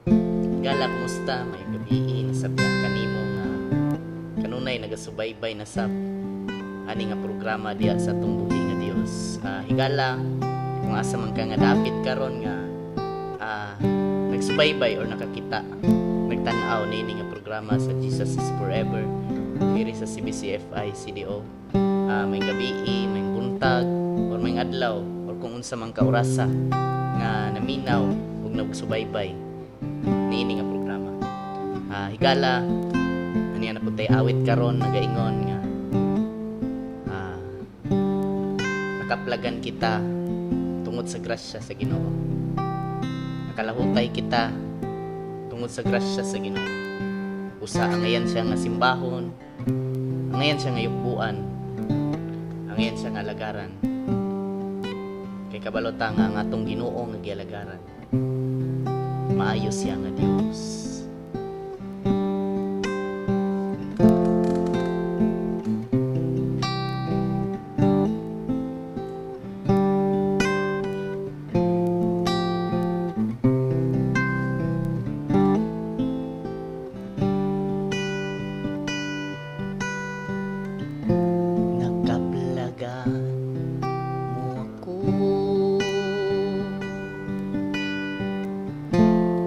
Gala, kumusta? May gabi nasabyan kanimo nga kanunay nagasubaybay na sab ani nga programa diya sa tumbuhi nga Dios. Higala kung asa man ka nga dapit karon nga nagsubaybay or nakakita nagtan-aw nini nga programa sa Jesus is Forever diri sa CBCFI CDO. May gabi, may buntag or may adlaw or kung unsa man ka orasa nga naminaw ug nagsubaybay niini nga programa. Higala ani na puntay awit karon nagaingon nga nakaplagan kita tungod sa grasya sa Ginoo. Nakalahutay kita tungod sa grasya sa Ginoo. Usa angayan siya nga simbahon, angayan siya nga yukbuan, angayan siya nga lagaran. Kay kabalota nga ang atong Ginoo nga gialagaran. Maayo siya nga Dios. Nakaplagan mo ako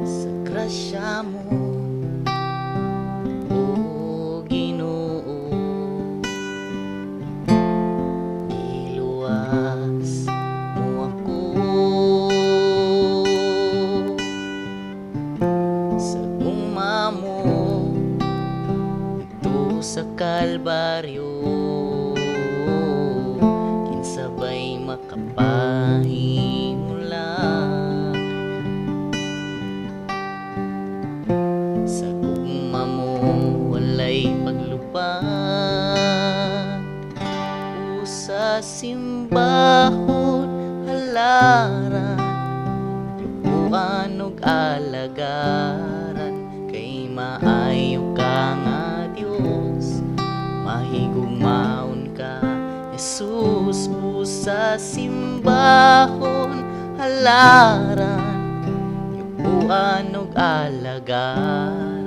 sa grasya mo, o Ginoo. Iluwas mo ako sa gugma mo dito sa Kalbaryo. Kinsabay makapahimulak sa gugma mo, walay paglubag. Sa simbahon halaran, yubuan ug alagaran. Kay maayo ka nga Dios, mahigugmaon ka Jesus. Sa simbahon halaran, yubuan ug alagaran.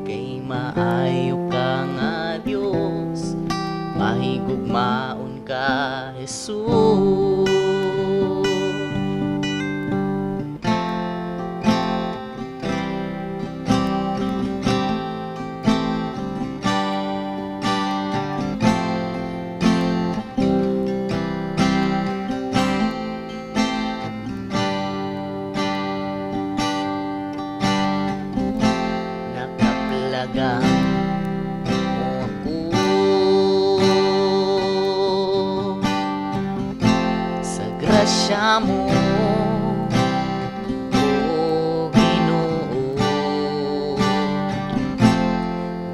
Kay maayo ka nga Dios, mahigugmaon ka Jesus. Nakaplagan mo ako sa grasya mo, o Ginoo.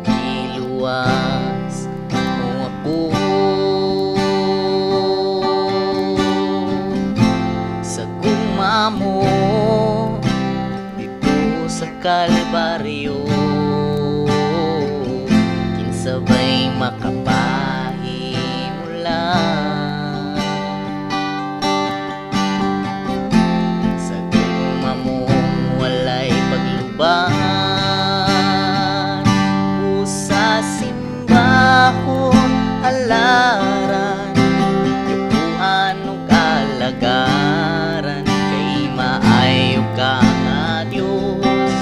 Iluwas mo ako sa gugma mo dito sa Kalbaryo. Kinsabay makapahimulak sa gugma mo, walay paglubag. Sa simbahon halaran, yubuan ug alagaran. Kay maayo ka nga Dios,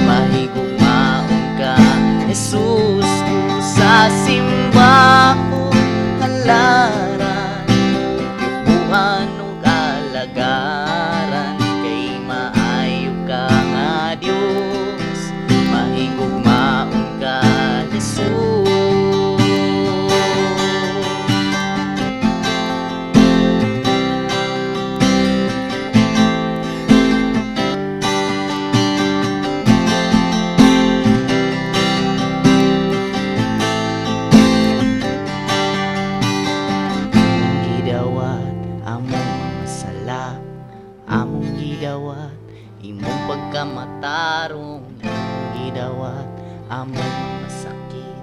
mahigugmaon ka Jesus. Sa simbahon halaran, yubuan ug alagaran. Kay maayo ka nga Dios, mahigugmaon ka Jesus. Gidawat among mga sala, among gidawat imong pagkamatarong. Among gidawat among mga sakit,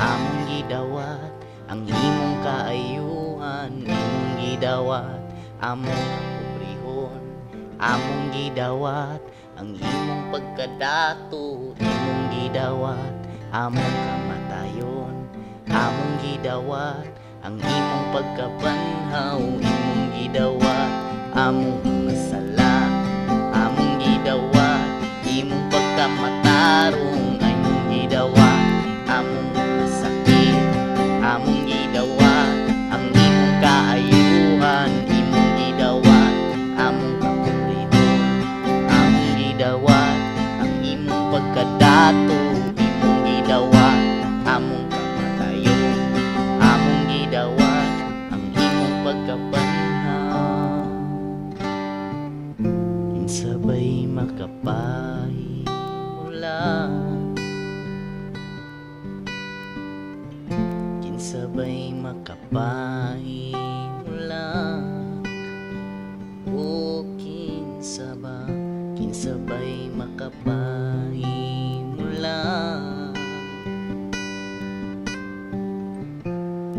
among gidawat ang imong kaayuhan. Imong gidawat among pobrehon, among gidawat ang imong pagkadato, imong gidawat, among kamatayon, among gidawat, ang imong pagkabanhaw, imong gidawat, among mga sala, among gidawat, imong pagkamatarong, imong gidawat, among mga sakit, among gidawat, ang imong kaayuhan, imong gidawat, among kapuriton, among gidawat, ang imong pagkadato, imong gidawat, among kamatayon, among gidawat, ang imong pagkabanhaw. Kinsabay makapahi mula, kinsabay makapahi mula, o kinsabay makapahi mula,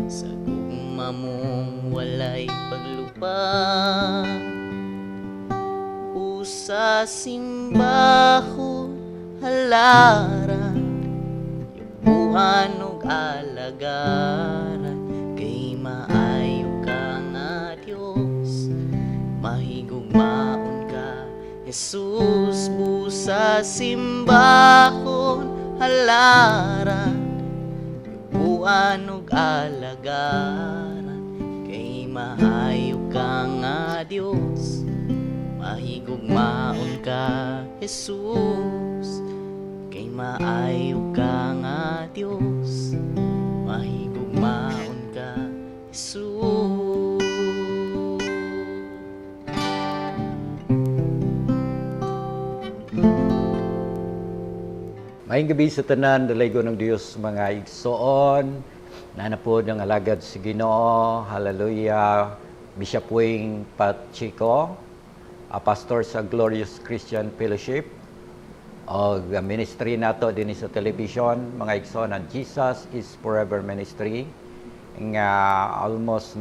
sa gugma mong walay paglupad, usa simbaho halaran, yubuhan ug alagaran, kay maayo ka nga Dios, mahigugmaon ka Jesus, busa simbahon halaran, yubuhan ug alagaran, kay maayo ka nga Dios, mahigugmaon ka Jesus, kay maayo ka nga Dios, mahigugmaon ka Jesus. Maayong gabi sa tanan, dalaygo ng Diyos mga igsoon, na po ng alagad si Ginoo, hallelujah, Bishop Wing Pachico, a pastor sa Glorious Christian Fellowship, o ministry nato din sa television, mga igsoon, ang Jesus is Forever Ministry, nga almost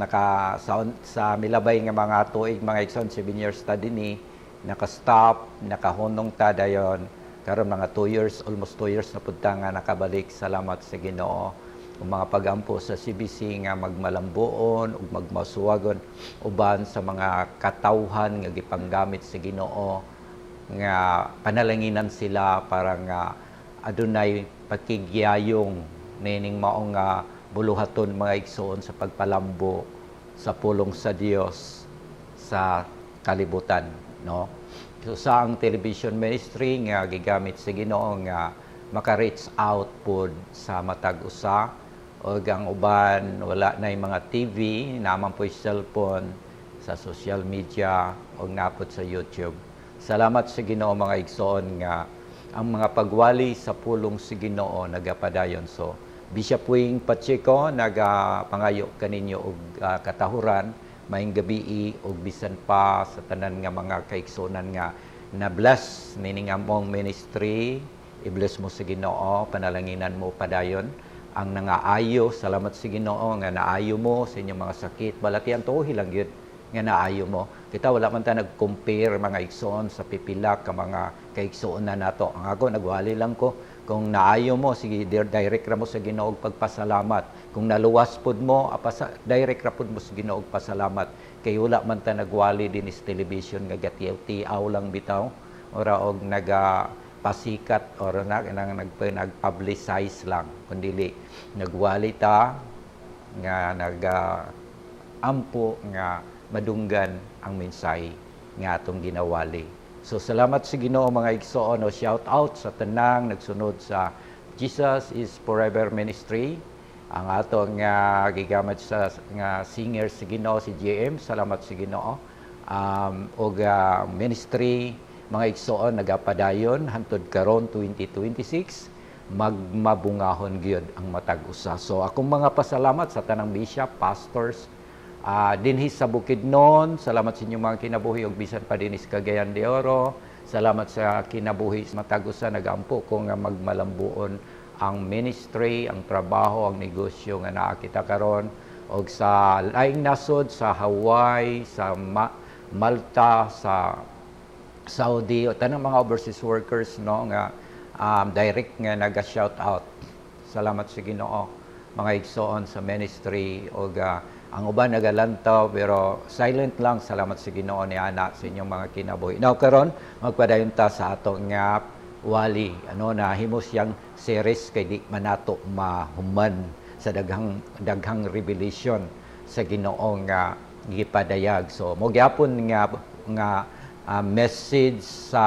sa milabay nga mga tuig, mga igsoon, 7 years ta din naka-stop, nakahunong ta dayon, karon mga 2 years, almost 2 years na punta nga nakabalik. Salamat sa Ginoo. Ang mga pagampo sa CBC nga magmalambuon ug magmasuwagon uban sa mga katawhan nga gipanggamit sa Ginoo nga panalanginan sila para nga adunay pakigyayong nining maong nga buluhaton mga igsoon sa pagpalambo sa pulong sa Dios sa kalibutan, no? So sa ang television ministry nga gigamit sa Ginoo nga maka-reach out pod sa matag usa, o ang uban wala na mga TV, naman po cellphone, sa social media o napod sa YouTube. Salamat sa Ginoo mga igsoon nga ang mga pagwali sa pulong sa Ginoo nagapadayon. So Bishop Wing Pachico nagapangayo kaninyo og katahuran, maayong gabi ug bisan pa sa tanan nga mga kaigsunan nga na bless nining among ministry, i-bless mo sa Ginoo, panalanginan mo padayon ang nangaayo. Salamat sa Ginoo nga naayo mo sa inyong mga sakit, balaki ang tuhi lang gyud nga naayo mo. Kita wala man ta nag-compare mga igsoon sa pipila ka mga kaigsuon na nato. Ang ako nagwali lang ko kung naayo mo, sige direct ra mo sa Ginoo og pagpasalamat. Kung naluwas pod mo, direct ra pod mo sa Ginoo og pasalamat. Kay wala man ta nagwali din sa television nga gatiaw lang bitaw ora og pasikat or nagpublicize lang, kundi nagwali ta nga ampo nga madunggan ang mensahe nga atong ginawali. So salamat sa Ginoo mga igsoon, o shout out sa tanang nagsunod sa Jesus is Forever Ministry. Ang ato nga gigamit sa nga singer sa Ginoo si JM, salamat sa Ginoo. Og ministry mga igsoon nagapadayon hantod karon 2026 magmabungahon gyud ang matag usa. So akong mga pasalamat sa tanang bishop, pastors, dinhi sa Bukidnon, salamat sa inyong mga kinabuhi og bisan pa dinhi sa Cagayan de Oro. Salamat sa kinabuhi sa matag usa, nagampo ko nga magmalambuon ang ministry, ang trabaho, ang negosyo nga naa kita karon, og sa laing nasod sa Hawaii, sa Malta, sa Saudi o tanang mga overseas workers no nga direct nga naga-shout out. Salamat sa Ginoo mga igsoon sa ministry o ang uban nagalantaw pero silent lang. Salamat sa Ginoo ni ana sa inyong mga kinabuhi. Now karon magpadayon ta sa ato nga wali na himo siyang series kay di man nato mahuman sa daghang revelation sa Ginoo nga gipadayag. So mo gyapon nga message sa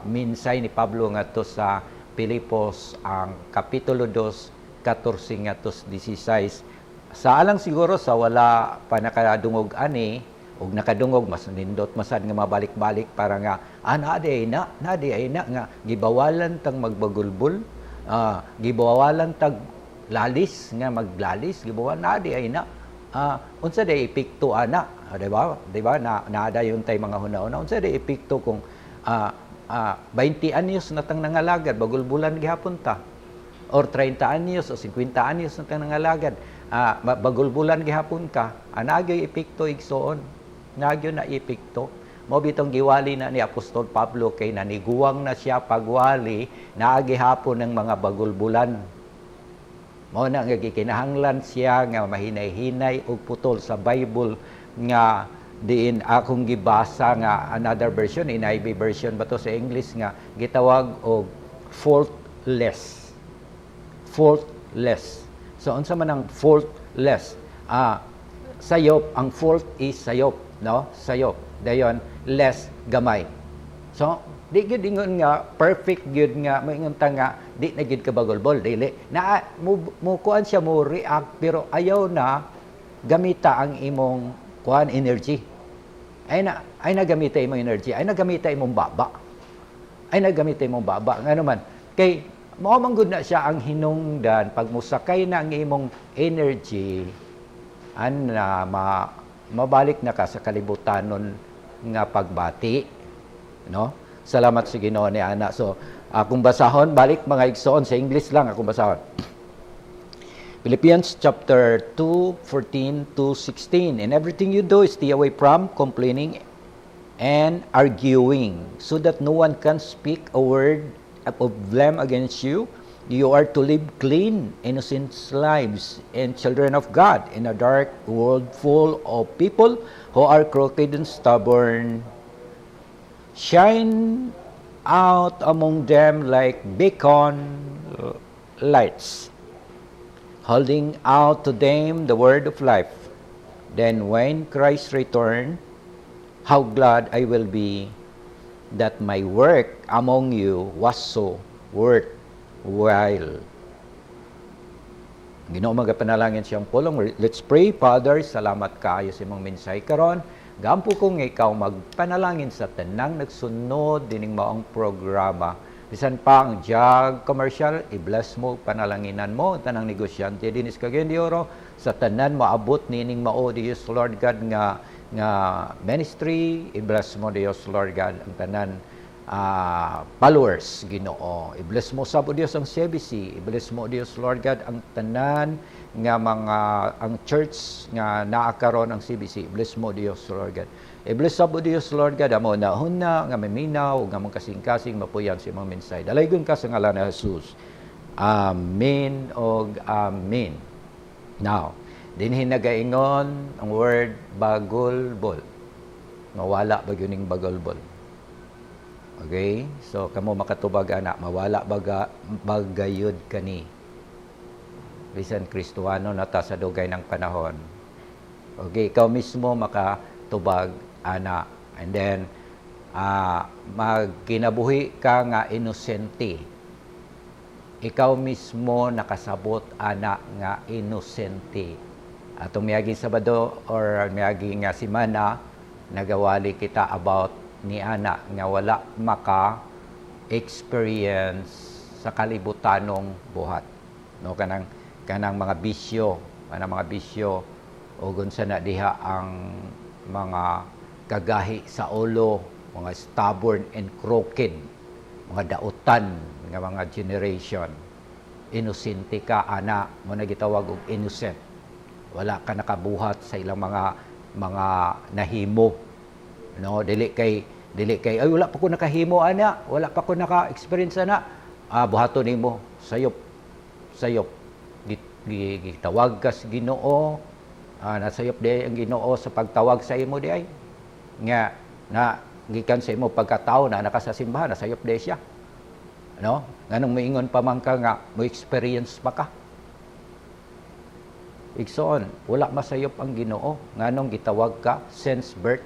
minsay ni Pablo ngadto sa Pilipos ang kapitulo 2 14 ngadto 16. Sa alang siguro sa wala pa nakadungog ani ug nakadungog mas nindot masad nga mabalik-balik para nga nadi ay na nga gibawalan tang magbagulbul, gibawalan tag lalis nga maglalis, gibawalan nadi ay na unsa day epekto ana, di ba naada yun tay mga hunauna unsa day epekto kung 20 anyos na tang nangalagad bagulbulan gihapon ta or 30 anyos o 50 anyos na tang nangalagad bagulbulan gihapon ka nagyoy epekto igsoon nagyo na epekto mo bitong giwali na ni Apostol Pablo kay naniguwang na siya pagwali naagihapon ng mga bagulbulan. Mao na nga gikinahanglan siya nga mahinay-hinay og putol sa Bible nga diin akong gibasa nga another version, NIV version ba to sa English nga gitawag og faultless. Faultless. So unsa man ang faultless? Sayop, ang fault is sayop, no? Sayop. Dayon less gamay. So di gyud ingon nga perfect gyud nga maingon ta nga di na gyud ka bagolbol dili na mo kuan siya mo react pero ayaw na gamita ang imong kuan energy ay na gamita imong energy ay na gamita imong baba ngano man kay mao man gud na siya ang hinungdan pag musakay na ang imong energy mabalik na ka sa kalibutanon nga pagbati no. Salamat sa Ginoo ni ana. So, akong basahon, balik mga igsoon, sa English lang akong basahon. Philippians chapter 2, 14 to 16. In everything you do, stay away from complaining and arguing, so that no one can speak a word of blame against you. You are to live clean, innocent lives, and children of God in a dark world full of people who are crooked and stubborn. Shine out among them like beacon lights, holding out to them the word of life. Then when Christ return, how glad I will be that my work among you was so worthwhile. Ginoo magapanalangin siyang pulong. Let's pray. Father, salamat kaayo sa imong mensay karon. Gampo ko nga ikaw magpanalangin sa tanang nagsunod dining maong programa. Bisan pa ang jag commercial, i-bless mo, panalanginan mo, tanang negosyante dinis kagyan di oro, sa tanan maabot nining mao Diyos Lord God nga ministry, i-bless mo Diyos Lord God ang tanan followers Ginoo. I-bless mo sa Diyos ang CBC, i-bless mo Diyos Lord God ang tanan nga mga ang church nga naa karon ang CBC. Bless mo Dios Lord God. I-bless sa Dios Lord God amo na huna nga maminaw nga mong kasing-kasing mapuyan sa imong mensay. Dalaygon ka sa ngalan ni Jesus. Amen og amen. Now, dinhi nagaingon ang word bagulbol. Mawala ba gyuning bagulbol? Okay? So kamo makatubag ana, mawala bagayod kani. Bisan Kristuano na ta sa dugay ng panahon. Okay, ikaw mismo makatubag ana. And then magkinabuhi ka nga inosente. Ikaw mismo nakasabot ana nga inosente. Atong miaging Sabado or miaging nga semana nagawali kita about ni ana nga wala maka experience sa kalibutanong buhat. No kanang mga bisyo, o gunsa na diha ang mga kagahi sa ulo, mga stubborn and crooked, mga dautan nga mga generation. Inosente ka ana, mo na gitawag og innocent. Wala ka nakabuhat sa ilang mga nahimo. No, dili kay Dili kay ay wala pa ko nakahimo ana, wala pa ko naka-experience ana. Buhaton nimo sayop. Gitawag ka sa Ginoo. Nasayop di ang Ginoo sa pagtawag sa imo di ay. Nga na gikan sa imo pagkatao na naka sa simbahan, nasayop di siya. No? Nganong moingon pa man ka nga mo experience pa ka. Igsoon, wala masayop ang Ginoo nganong gitawag ka since birth.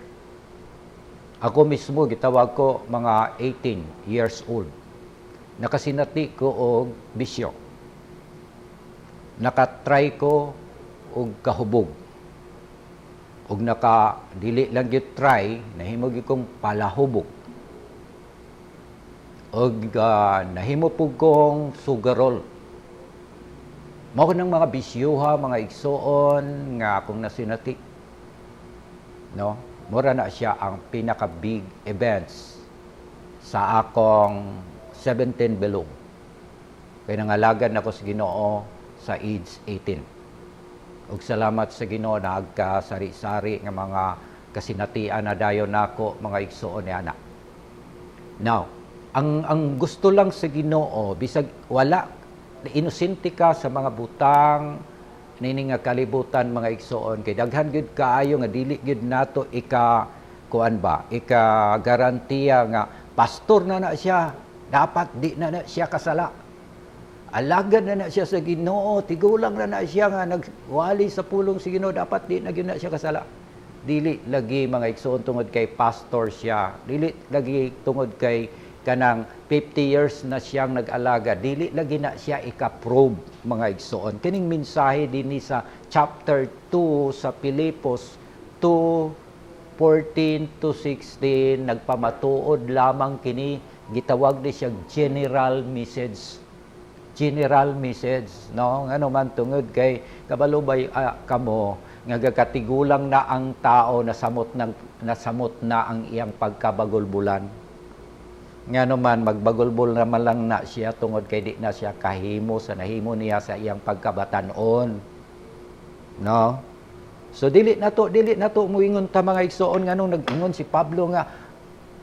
Ako mismo gitawag ko mga 18 years old. Nakasinati ko og bisyo. Nakatry ko og kahubog. Og dili lang gyud try, nahimo gyud kong palahubog. Og nahimo pug kong sugarol. Mao nang mga bisyuha, mga igsoon nga akong nasinati. No? Mura na siya ang pinaka big events sa akong 17 below. Kaya nangalagan ako sa Ginoo sa age 18. Ug salamat sa Ginoo na agkasari-sari nga mga kasinatian na dayon nako mga igsoon ni ana. Now, ang gusto lang sa Ginoo bisag wala inosente ka sa mga butang nini nga kalibutan mga igsoon kay daghan gyud kaayo nga dili gyud nato ika garantiya nga pastor na siya dapat di na siya kasala. Alagad na siya sa Ginoo, tigulang na siya nga nagwali sa pulong sa Ginoo, dapat di na gyud na siya kasala. Dili lagi mga igsoon tungod kay pastor siya. Dili lagi tungod kay kanang 50 years na siyang nag-alaga, dili lagi na siya ika-probe mga igsoon. Kining mensahe dinhi sa chapter 2 sa Pilipos 2:14 to 16 nagpamatuod lamang kini, gitawag di siya general message. General message, no? Ngano man tungod kay kabalo bay kamo nga gakatigulang na ang tao nasamot na ang iyang pagkabagulbulan. Nga naman, magbagulbol naman lang na siya tungod kay di na siya kahimo sa nahimo niya sa iyang pagkabatanon. No? So, dili na to muingon ta mga igsoon nga nung nag-ingon si Pablo nga,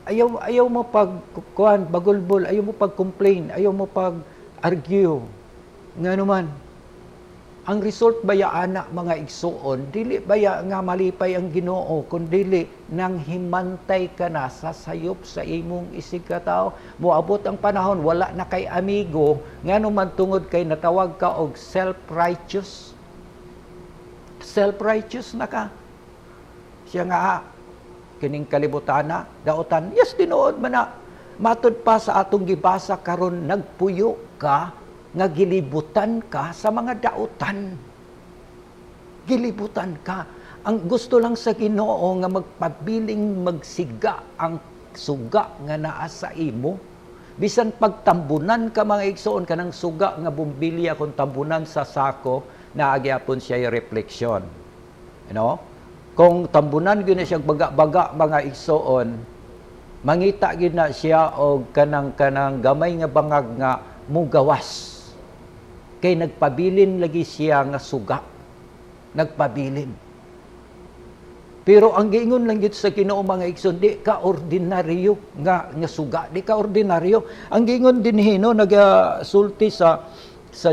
ayaw mo bagulbol, ayaw mo pag-complain, ayaw mo pag-argue. Nga naman, ang result baya ana mga igsoon, dili baya nga malipay ang Ginoo, kundi nang himantay ka na sa sayop sa imong isig ka tao. Moabot ang panahon, wala na kay amigo, ngano man tungod kay natawag ka og self-righteous. Self-righteous na ka. Siya nga, kining kalibutan na, daotan, yes, tinuod man na. Matod pa sa atong gibasa karon nagpuyo ka, nga gilibutan ka sa mga daotan. Gilibutan ka. Ang gusto lang sa Ginoo nga magpabiling magsiga ang suga nga naa sa imo. Bisan pagtambunan ka mga igsoon kanang suga nga bumbilya kung tambunan sa sako, naagyapon siya refleksyon. You know? Kung tambunan gyud na siya baga-baga mga igsoon, mangita gyud na siya og kanang gamay nga bangag nga mugawas. Kay nagpabilin lagi siya nga suga. Nagpabilin. Pero ang giingon lang gid sa Ginoo mga igsoon, di ka ordinaryo nga suga, di ka ordinaryo. Ang giingon din hino nagasulti sa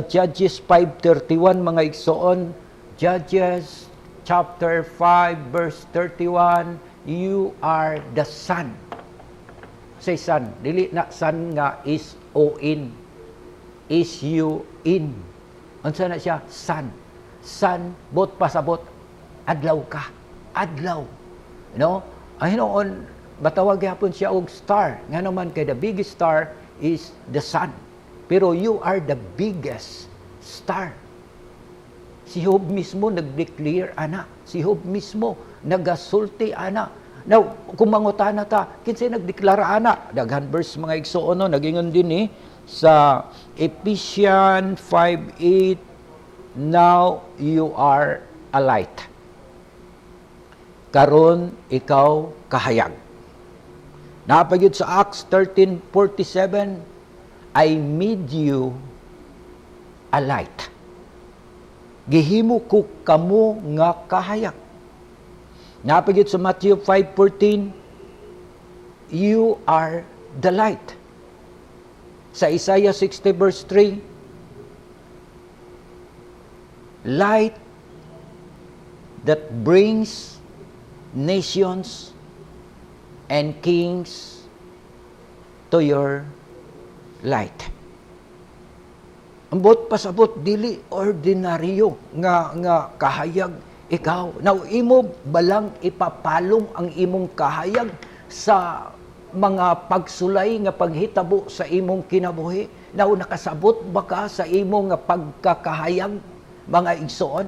Judges 5:31 mga igsoon, Judges chapter 5 verse 31, you are the son. Say son, dili na son nga is o-in. Is you in. Unsa na siya? Sun. Sun, bot pasabot. Adlaw ka. Adlaw. No? Ang hinoon, batawag yapon siya og star. Nga naman kay the biggest star is the sun. Pero you are the biggest star. Si Job mismo nag-declare, ana. Si Job mismo nagasulti, ana. Now, kung mangutana ta, kinsay nagdeklara, ana? Daghan verse mga igsoon, no? Nagingon din sa Ephesians 5:8, now you are a light. Karon ikaw kahayag. Napagyud sa Acts 13:47, I made you a light. Gihimo ko kamo nga kahayag. Napagyud sa Matthew 5:14, you are the light. Sa Isaiah 60 verse 3, light that brings nations and kings to your light. Ambot pasabot dili ordinaryo nga kahayag ikaw. Now imo balang ipapalong ang imong kahayag sa mga pagsulay nga paghitabo sa imong kinabuhi. Now nakasabot ba ka sa imong nga pagkakahayag, mga igsoon?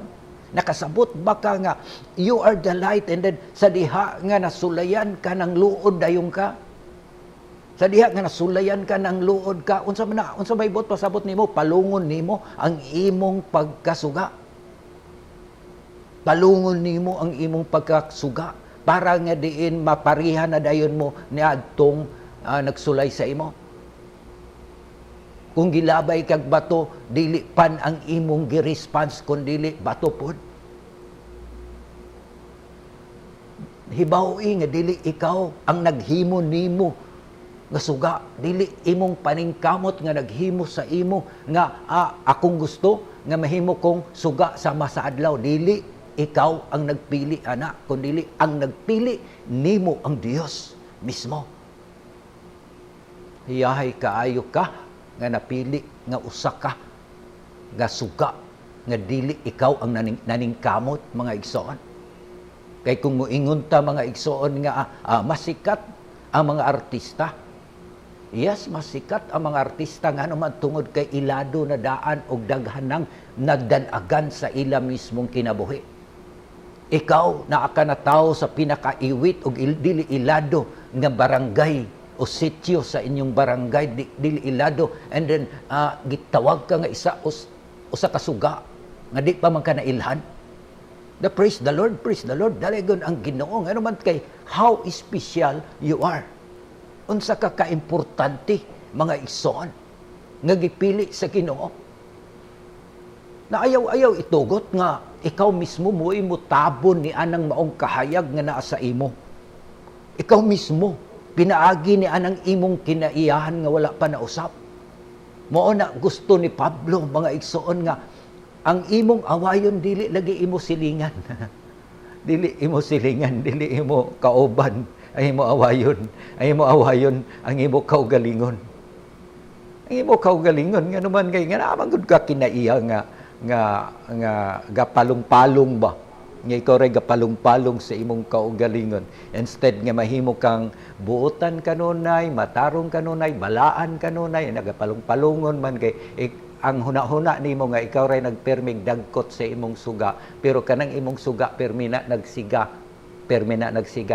Nakasabot ba ka nga you are the light, and then sa diha nga nasulayan ka ng luod dayong ka? Sa diha nga nasulayan ka ng luod ka, unsa may bot pasabot nimo, palungon nimo ang imong pagkasuga. Palungon nimo ang imong pagkasuga para nga diin maparihan na dayon mo niadtong nagsulay sa imo. Kung gilabay kag bato, dili pan ang imong gi-response kun dili bato pod. Hibaw-i nga dili ikaw ang naghimo nimo nga suga, dili imong paningkamot nga naghimo sa imo nga akong gusto nga mahimo kong suga sama sa adlaw. Dili ikaw ang nagpili, anak, kundi ang nagpili nimo ang Dios mismo. Hiyahay kaayo ka nga napili nga usa ka nga suga nga dili ikaw ang naningkamot, mga igsoon. Kay kung moingon ta, mga igsoon, nga masikat ang mga artista. Yes, masikat ang mga artista nga naman tungod kay ilado na daan og daghanang nagdanagan sa ila mismong kinabuhi. Ikaw naa ka na tawo sa pinakaiwit og dili ilado nga barangay o sitio sa inyong barangay, dili ilado, and then gitawag ka nga usa ka suga nga di pa man ka nailhan. Praise the Lord, dalagon ang Ginoo. Ano man kay how special you are. Unsa ka kaimportante, mga igsoon, nga gipili sa Ginoo. Na ayaw itugot nga ikaw mismo mo tabon ni anang maong kahayag nga naa sa imo. Ikaw mismo pinaagi ni anang imong kinaiyahan nga wala pa nausap. Mao na gusto ni Pablo, mga igsoon, nga ang imong awayon dili lagi imo silingan. Dili imo silingan, dili imo kauban, ay imo awayon. Ay imo awayon ang imo kaugalingon. Ang imo kaugalingon nga naman kay nga naman gud ka kinaiya nga gapalong-palong ba, nga ikaw ray gapalong-palong sa imong kaugalingon. Instead nga mahimo kang buotan kanunay, matarong kanunay, balaan kanunay, nagapalong-palongon man kay ang huna-huna nimo nga ikaw ray nagpermig dagkot sa imong suga, pero kanang imong suga permina nagsiga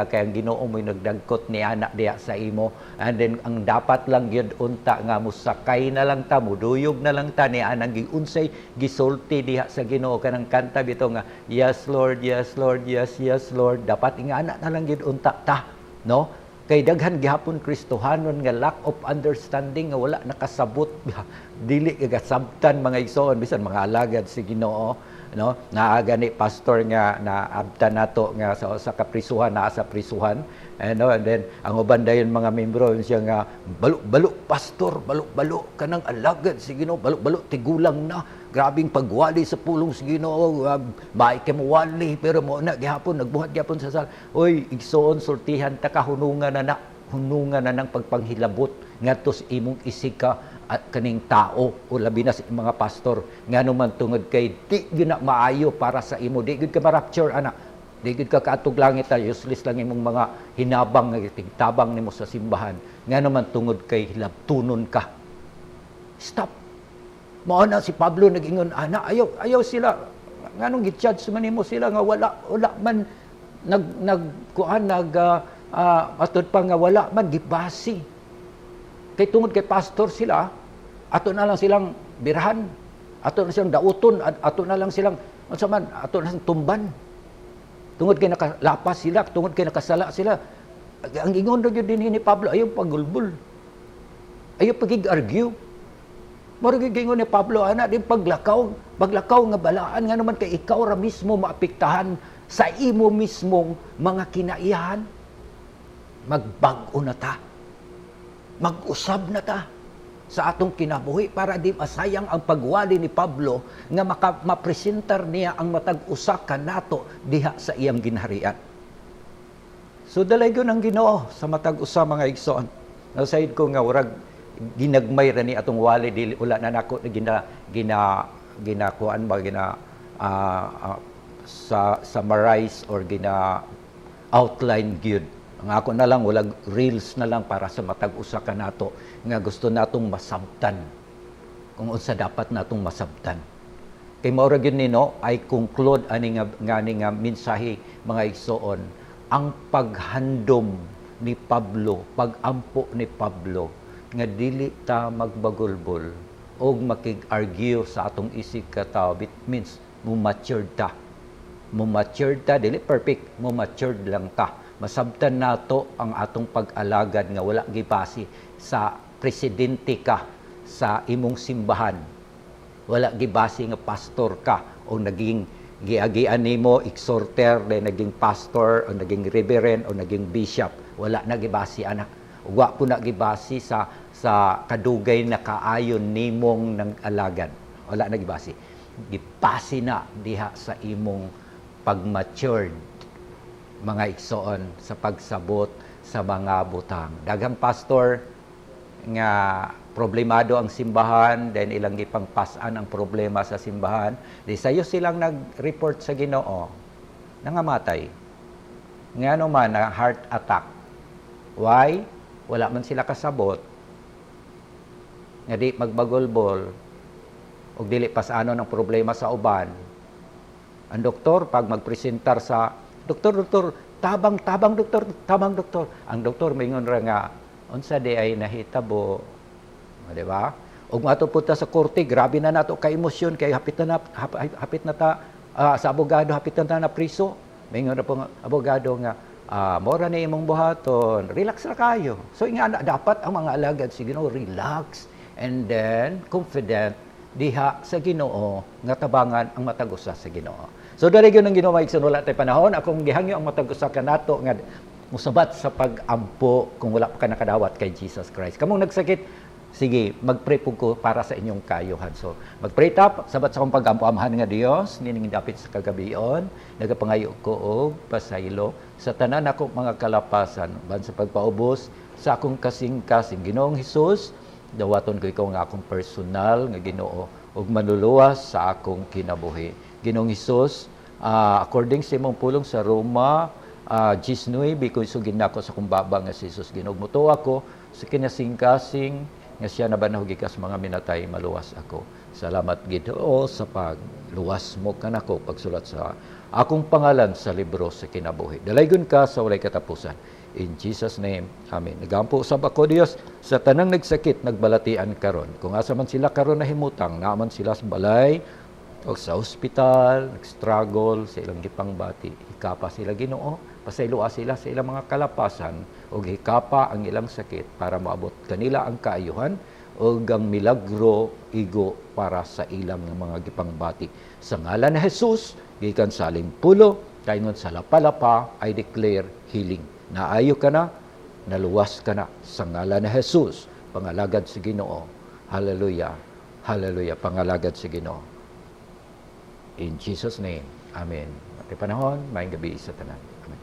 kay ang Ginoo mo'y nagdagkot ni ana diya sa imo. And then ang dapat lang gyud unta nga musakay na lang ta, muduyog na lang ta ni anang giunsay gisulti diha sa Ginoo. Kanang kanta bito nga yes Lord, yes Lord, yes Lord. Dapat nga ana na lang gyud unta ta, no? Kay daghan gihapon Kristohanon nga lack of understanding nga wala nakasabot, dili gasabtan, mga igsoon, bisan mga alagad si Ginoo, no? Naaga ni pastor nga naabtan nato nga sa kaprisuhan, naa sa prisuhan, and then ang uban dayon mga membro siya nga balo pastor, balo kanang alagad si Ginoo, balo tigulang na, grabing pagwali sa pulong si Ginoo, baik kay mo wali, pero mo na gihapon nagbuhat gyapon sa sal. Oy igsoon, sultihan ta ka, hunungan na ng pagpanghilabot ngadto sa imong isika at kaning tao o labi na sa mga pastor nga naman tungod kay di gyud na maayo para sa imo, di gyud ka ma-rapture anak, di gyud ka kaatog langit, useless lang imong mga hinabang nga tigtabang nimo sa simbahan nga naman tungod kay hilabtunon ka. Stop. Mao na si Pablo nag-ingon, ana ayaw sila nganong gi-judge man nimo sila nga wala man atod pa nga wala man gibasi. Kay tungod kay pastor sila, ato na lang silang birahan, ato na silang dauton, ato na lang silang ato na silang tumban. Tungod kay nakalapas sila, tungod kay nakasala sila. Ang ingon ra gyud dinhi ni Pablo, ayaw pagulbul. Ayaw pagig-argue. Mao gyud ingon ni Pablo, ana din paglakaw nga balaan nga naman kay ikaw ra mismo maapektahan sa imo mismong mga kinaiyahan. magbag-o na ta. Mag-usab na ta sa atong kinabuhi para di masayang ang pagwali ni Pablo nga mapresentar niya ang matag usa ka nato diha sa iyang ginharian. So dalaygon ang Ginoo sa matag usa mga igsoon. Nasaid ko nga urag ginagmay ra ni atong wali dili wala na nako ginakuan ba summarize or gina outline gyud. Ang ako na lang wala reels na lang para sa matag usa ka nato nga gusto natong masabtan kung unsa dapat natong masabtan. Kay mao ra gyud nino I conclude ani nga mensahe mga igsoon, ang paghandom ni Pablo, pagampo ni Pablo nga dili ta magbagulbol og makig-argue sa atong isig katawo. It means matured ta. Matured ta, dili perfect, matured lang ta. Masabtan nato ang atong pag-alagad nga wala gibasi sa presidente ka sa imong simbahan. Wala gibasi nga pastor ka o naging giagian nimo exhorter, naging pastor o naging reverend o naging bishop. Wala na gibasi anak. Wa po na gibasi sa kadugay na kaayon nimong ng alagad. Wala na gibasi. Gibasi na diha sa imong pag-matured mga igsoon sa pagsabot sa mga butang. Daghang pastor nga problemado ang simbahan, then ilang gipangpasan ang problema sa simbahan. Di sayo silang nag-report sa Ginoo, nangamatay. Nga man na heart attack. Why? Wala man sila kasabot. Nga di magbagolbol o dili pasano ng problema sa uban. Ang doktor, pag magpresentar sa doktor, tabang doktor. Ang doktor mingon ra nga, unsa di ay nahitabo. Di ba? Og mato punta sa korte, grabe na nato ka emosyon kay hapit na ta sa abogado, hapit na priso. Mingon ra po nga abogado nga, mora na imong buhaton, relax ra kayo. So nga dapat ang mga alagad si Ginoo relax and then confident diha sa Ginoo nga tabangan ang matag usa sa Ginoo. So dali gyud ang Ginoo maigsoon wala tay panahon akong gihangyo ang matag usa kanato nga musabat sa pag-ampo kung wala pa ka nakadawat kay Jesus Christ. Kamong nagsakit, sige, mag-pray po ko para sa inyong kayuhan. So, mag-pray tap, sabat sa akong pag-ampo, amahan nga Dios, nining dapit sa kagabion, nagapangayo ko og pasaylo, sa tanan ako mga kalapasan, ban sa pagpaubos, sa akong kasing-kasing, Ginoong Hesus, dawaton ko ikaw nga akong personal, nga Ginoo, og manuluwas sa akong kinabuhi. Ginoong Hesus, according sa imong pulong sa Roma, 19, because sugin nako sa kumbaba nga si Jesus ginugmuto ako sa kinasing-kasing nga siya nabanahog gikas mga minatay maluwas ako. Salamat Ginoo sa pagluwas mo kanako pagsulat sa akong pangalan sa libro sa kinabuhi. Dalaygon ka sa walay katapusan. In Jesus name, amen. Nagampo usab ako Dios sa tanang nagsakit nagbalatian karon. Kung asa man sila karon nahimutang, naaman sila sa balay o sa ospital, nag-struggle sa ilang gipangbati. Ikapa sila Ginoo, pasayloa sila sa ilang mga kalapasan o hikapa ang ilang sakit para maabot kanila ang kaayuhan o ang milagro igo para sa ilang mga gipangbati. Sa ngalan ni Jesus, gikan sa pulo, kaingon sa lapalapa, I declare healing. Naayo ka na, naluwas ka na sa ngalan ni Jesus, pangalagad sa Ginoo. Hallelujah. Hallelujah. Pangalagad sa Ginoo. In Jesus name. Amen. At panahon, maayong gabi sa tanan. Amen.